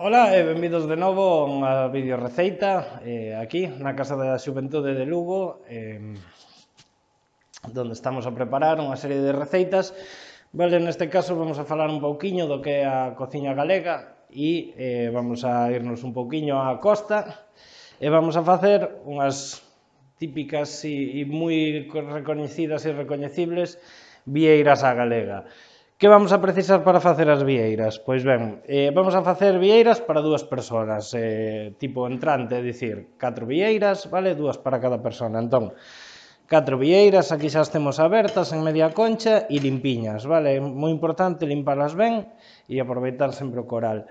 Ola e benvidos de novo a unha videoreceita aquí na Casa da Xuventude de Lugo, donde estamos a preparar unha serie de receitas. Vale, neste caso vamos a falar un pouquiño do que é a cociña galega e vamos a irnos un pouquiño á costa e vamos a facer unhas típicas e moi recoñecidas e recoñecibles vieiras á galega. Que vamos a precisar para facer as vieiras? Pois ben, vamos a facer vieiras para dúas persoas, tipo entrante, é dicir, 4 vieiras, vale? 2 para cada persona. Entón, 4 vieiras, aquí xa as temos abertas en media concha e limpiñas, vale? É moi importante limpalas ben e aproveitar sempre o coral.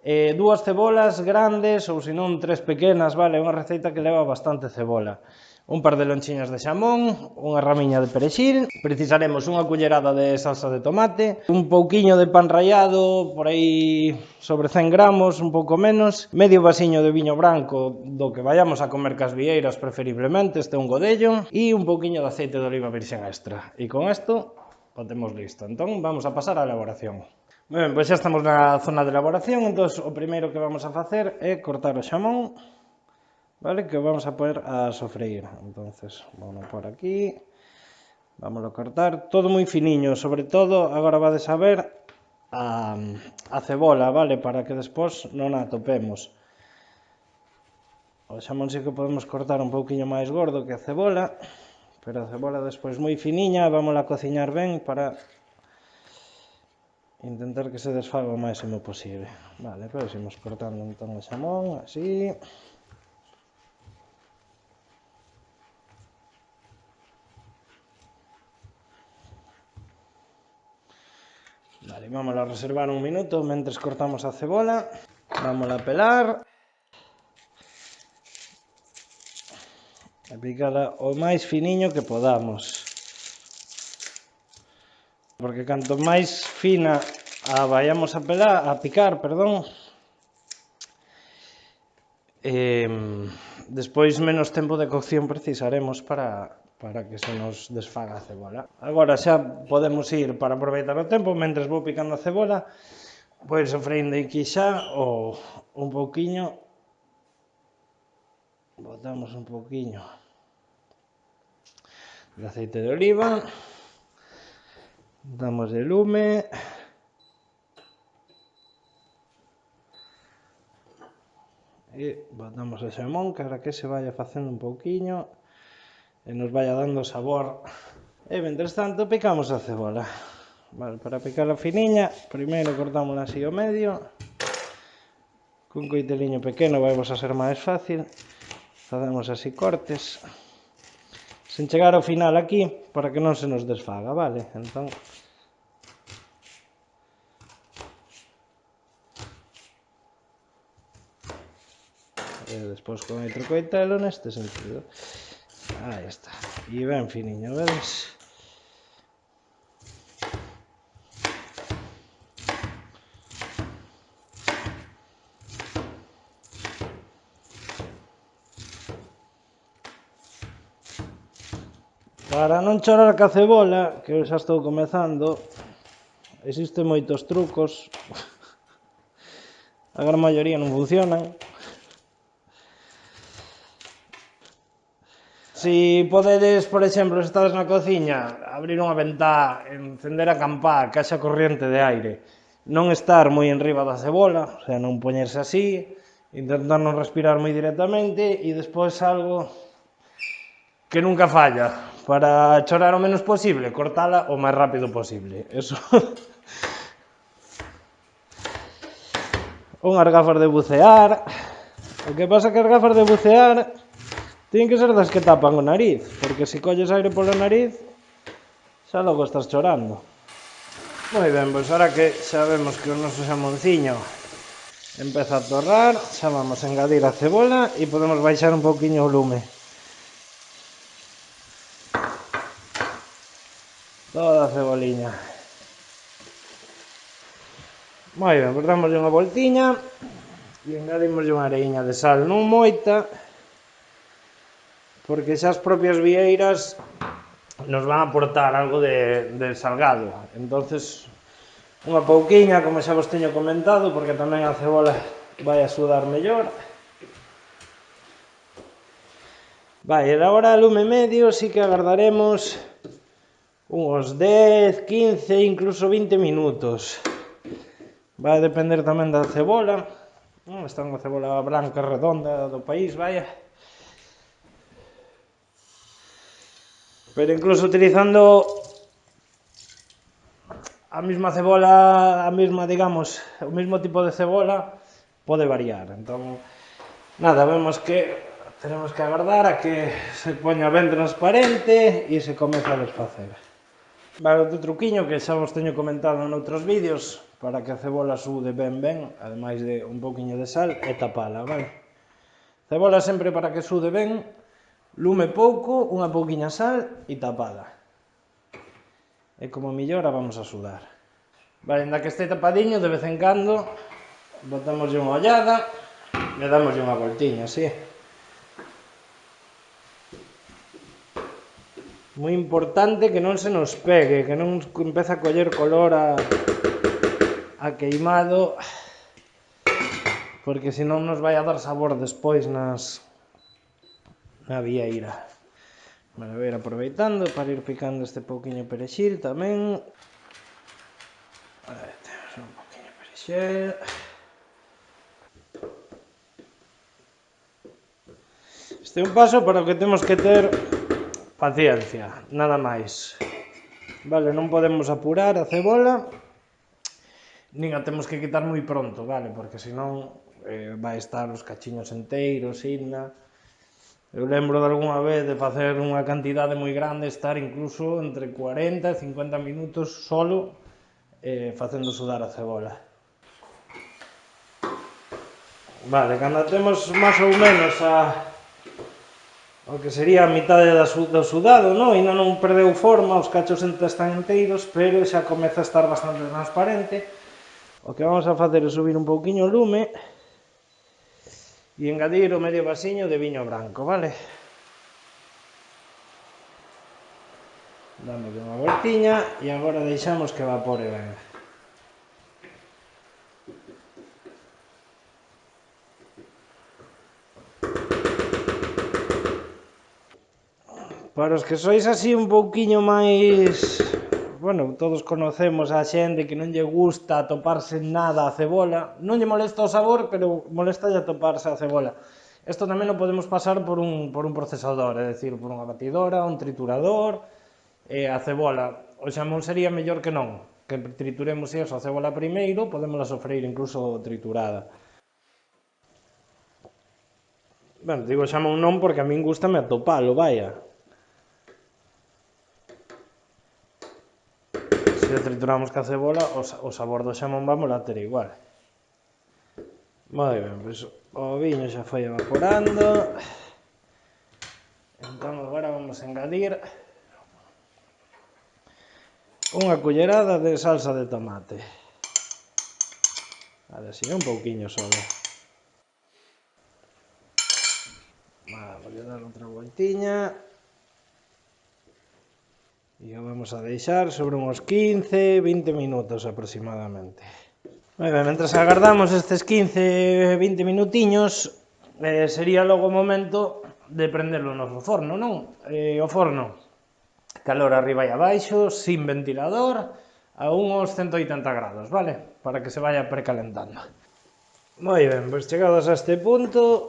2 cebolas grandes ou senón 3 pequenas, vale? É unha receita que leva bastante cebola. Un par de lonchiñas de xamón, unha ramiña de perexil, precisaremos unha cullerada de salsa de tomate, un pouquiño de pan rallado, por aí sobre 100 gramos, un pouco menos, medio vasiño de viño branco do que vayamos a comer cas vieiras preferiblemente, este é un godello, e un pouquiño de aceite de oliva virxen extra. E con isto o temos listo. Entón vamos a pasar á elaboración. Ben, pois xa estamos na zona de elaboración, entón o primeiro que vamos a facer é cortar o xamón, vale, que vamos a poner a sofreír. Entonces, vamos a por aquí, vamos a cortar todo moi finiño, sobre todo agora vades a ver a cebola, vale, para que despois non a atopemos. O xamón sí que podemos cortar un pouquiño máis gordo que a cebola, pero a cebola despois moi finiña, vamos a cociñar ben para intentar que se desfaga o máximo posible. Vale, pois imos cortando entón o xamón, así. Vale, vamos a reservar un minuto mentres cortamos a cebola. Vamos a pelar. A picala o máis finiño que podamos. Porque canto máis fina a vayamos a pelar, a picar, perdón, despois menos tempo de cocción precisaremos para que se nos desfaga a cebola. Agora xa podemos ir para aproveitar o tempo, mentres vou picando a cebola, vou ir sofreindo aquí xa un pouquiño, botamos un pouquiño de aceite de oliva, damos de lume, e botamos o xamón para que se vaya facendo un pouquiño e nos vaya dando sabor. E, mentres tanto, picamos a cebola. Vale, para picar a finiña, primeiro cortamos así ao medio. Cun coiteliño pequeno vai vos a ser máis fácil. Facemos así cortes. Sen chegar ao final aquí, para que non se nos desfaga, vale? Entón, e despois con outro coitelo neste sentido. Aí está. E ben finiño, vedes? Para non chorar ca cebola, que eu xa estou comezando, existen moitos trucos. A gran maioría non funcionan. Si podedes, por exemplo, se estades na cociña, abrir unha ventá, encender a campá, que haxa corriente de aire, non estar moi enriba da cebola, o sea, non poñerse así, intentar non respirar moi directamente e despois algo que nunca falla, para chorar o menos posible, cortala o máis rápido posible. Eso. Unhas gafas de bucear. O que pasa que as gafas de bucear tienen que ser das que tapan o nariz, porque se colles aire polo nariz, xa logo estás chorando. Moi ben, pois ahora que xa vemos que o noso xamonciño empeza a torrar, xa vamos a engadir a cebola e podemos baixar un pouquiño o lume. Toda a ceboliña. Moi ben, pois damoslle unha voltiña e engadimoslle unha areiña de sal, non moita, porque xa as propias vieiras nos van a aportar algo de salgado. Entonces, unha pouquiña, como xa vos teño comentado, porque tamén a cebola vai a sudar mellor. Vai, e agora a lume medio sí que agardaremos uns 10, 15, incluso 20 minutos. Vai depender tamén da cebola. Esta é unha cebola branca redonda do país, vaya. Pero incluso utilizando a mesma cebola, digamos, o mesmo tipo de cebola, pode variar. Entón, nada, vemos que tenemos que agardar a que se poña ben transparente e se comece a desfacer. Vale, outro truquiño que xa vos teño comentado noutros vídeos para que a cebola sude ben, ademais de un pouquiño de sal, é tapala, vale? Cebola sempre para que sude ben, lume pouco, unha pouquiña sal e tapada. E como mellor a vamos a sudar. Vale, ainda que este tapadiño, de vez en cando, botamoslle unha ollada e damoslle unha voltiña, así. Moi importante que non se nos pegue, que non empece a coller color a queimado, porque senón nos vai a dar sabor despois na vieira. Vale, vou ir aproveitando para ir picando este pouquiño perexil tamén. Vale, temos un pouquiño de perexil. Este é un paso para o que temos que ter paciencia, nada máis. Vale, non podemos apurar a cebola, nin a temos que quitar moi pronto, vale, porque senón vai estar os cachiños enteiros, inna. Eu lembro de algunha vez de facer unha cantidade moi grande, estar incluso entre 40 e 50 minutos solo facendo sudar a cebola. Vale, cando temos máis ou menos o que sería a mitade do sudado, no? Ainda non perdeu forma, os cachos están enteiros, pero xa comeza a estar bastante transparente. O que vamos a facer é subir un pouquiño o lume e engadir o medio vasiño de viño branco, vale? Damos unha voltiña e agora deixamos que evapore ben. Para os que sois así un pouquiño máis... Bueno, todos conocemos a xente que non lle gusta atoparse nada a cebola. Non lle molesta o sabor, pero molesta lle atoparse a cebola. Isto tamén o podemos pasar por un procesador, é dicir, por unha batidora, un triturador. A cebola, o xamón sería mellor que non, que trituremos a cebola primeiro, podémola sofreír incluso triturada. Bueno, digo xamón non porque a min gustame atopalo, vaya. Se trituramos ca cebola, o sabor do xamón vamos a ter igual. Moi ben, pois o viño xa foi evaporando. Entón agora vamos a engadir unha cullerada de salsa de tomate. Vale, así un pouquiño solo. Vamos a dar outra voltiña. E o vamos a deixar sobre uns 15-20 minutos aproximadamente. Ben, mentres agardamos estes 15-20 minutiños, sería logo o momento de prender o noso forno, non? O forno, calor arriba e abaixo, sin ventilador, a uns 180 grados, vale? Para que se vaya precalentando. Moi ben, pois chegados a este punto...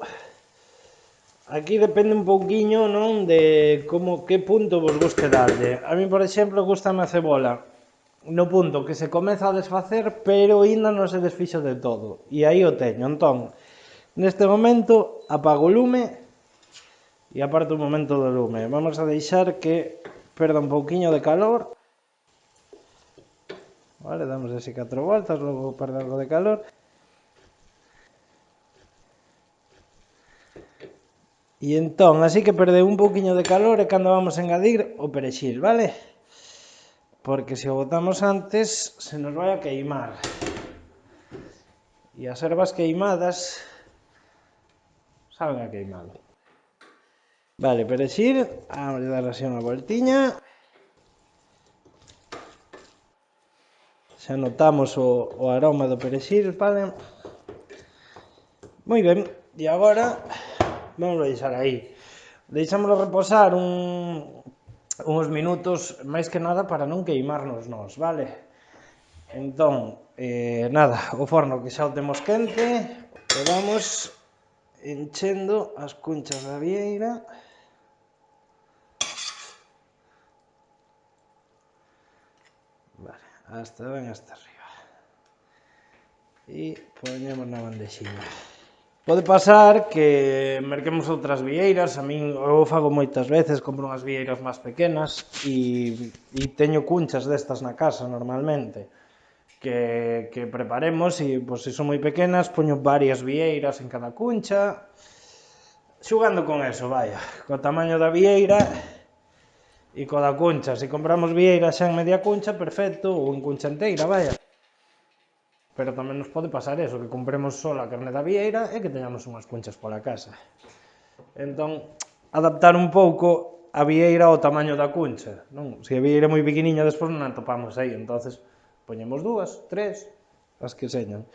Aquí depende un pouquiño, non, de que punto vos guste darlle. A mí, por exemplo, gustame a cebola no punto que se comeza a desfacer, pero ainda non se desfixo de todo. E aí o teño. Entón, neste momento, apago o lume e aparto un momento do lume. Vamos a deixar que perda un pouquiño de calor. Vale, damos así 4 voltas, logo perde algo de calor. E entón, así que perdeu un pouquiño de calor é cando vamos a engadir o perexil, vale? Porque se o botamos antes, se nos vai a queimar. E as ervas queimadas saben a queimado. Vale, perexil, vamos a dar así unha voltiña. Xa notamos o aroma do perexil, vale? Moi ben, e agora vamos a deixar aí. Deixámoslo reposar uns minutos, máis que nada para non queimarnos nós, vale? Entón, nada, o forno que xa o temos quente, e vamos enchendo as cunchas da vieira. Vale, hasta ben hasta arriba. E poñemos na bandexiña. Pode pasar que merquemos outras vieiras, a min eu fago moitas veces, compro unhas vieiras máis pequenas e teño cunchas destas na casa normalmente que preparemos e pois, se son moi pequenas poño varias vieiras en cada cuncha xugando con eso, vaya, co tamaño da vieira e co da cuncha. Se compramos vieiras xa en media cuncha, perfecto, ou en cuncha inteira, vaya. Pero tamén nos pode pasar eso, que compremos só a carne da vieira e que teñamos unhas cunchas pola casa. Entón, adaptar un pouco a vieira ao tamaño da cuncha, non? Se a vieira é moi pequeniña, despois non a topamos aí, entonces poñemos 2, 3, as que señan.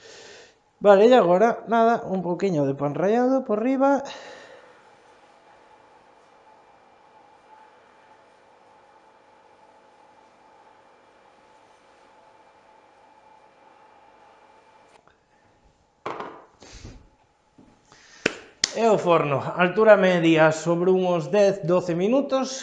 Vale, e agora, nada, un pouquiño de pan rallado por riba. E o forno, altura media sobre uns 10-12 minutos,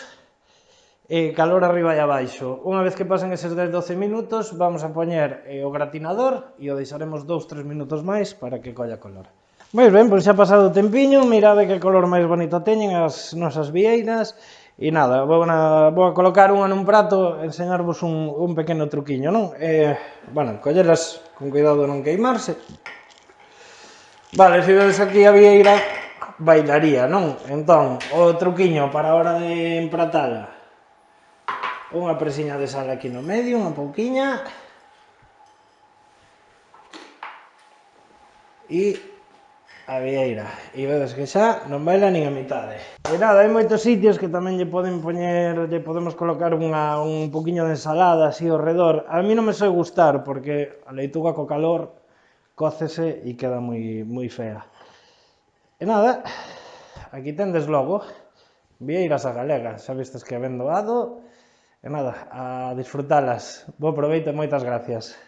e calor arriba e abaixo. Unha vez que pasen eses 10-12 minutos, vamos a poñer o gratinador e o deixaremos 2-3 minutos máis para que colla color. Moi ben, pois xa ha pasado o tempiño, mirade que color máis bonito teñen as nosas vieiras. E nada, vou a colocar unha nun prato e enseñarvos un pequeno truquiño, non? Bueno, collelas con cuidado de non queimarse. Vale, se vedes aquí a vieira, bailaría, non? Entón, o truquiño para a hora de empratala, unha presiña de sal aquí no medio, unha pouquiña, e a vieira, e vedes que xa non baila nin a mitade. E nada, hai moitos sitios que tamén lle poden poñer, lle podemos colocar un pouquiño de ensalada así ao redor. A mí non me soe gustar porque a leituga co calor cócese e queda moi fea. E nada, aquí tendes logo vieiras a galega, xa vistes que ben doado. E nada, a disfrutalas. Bo proveito e moitas gracias.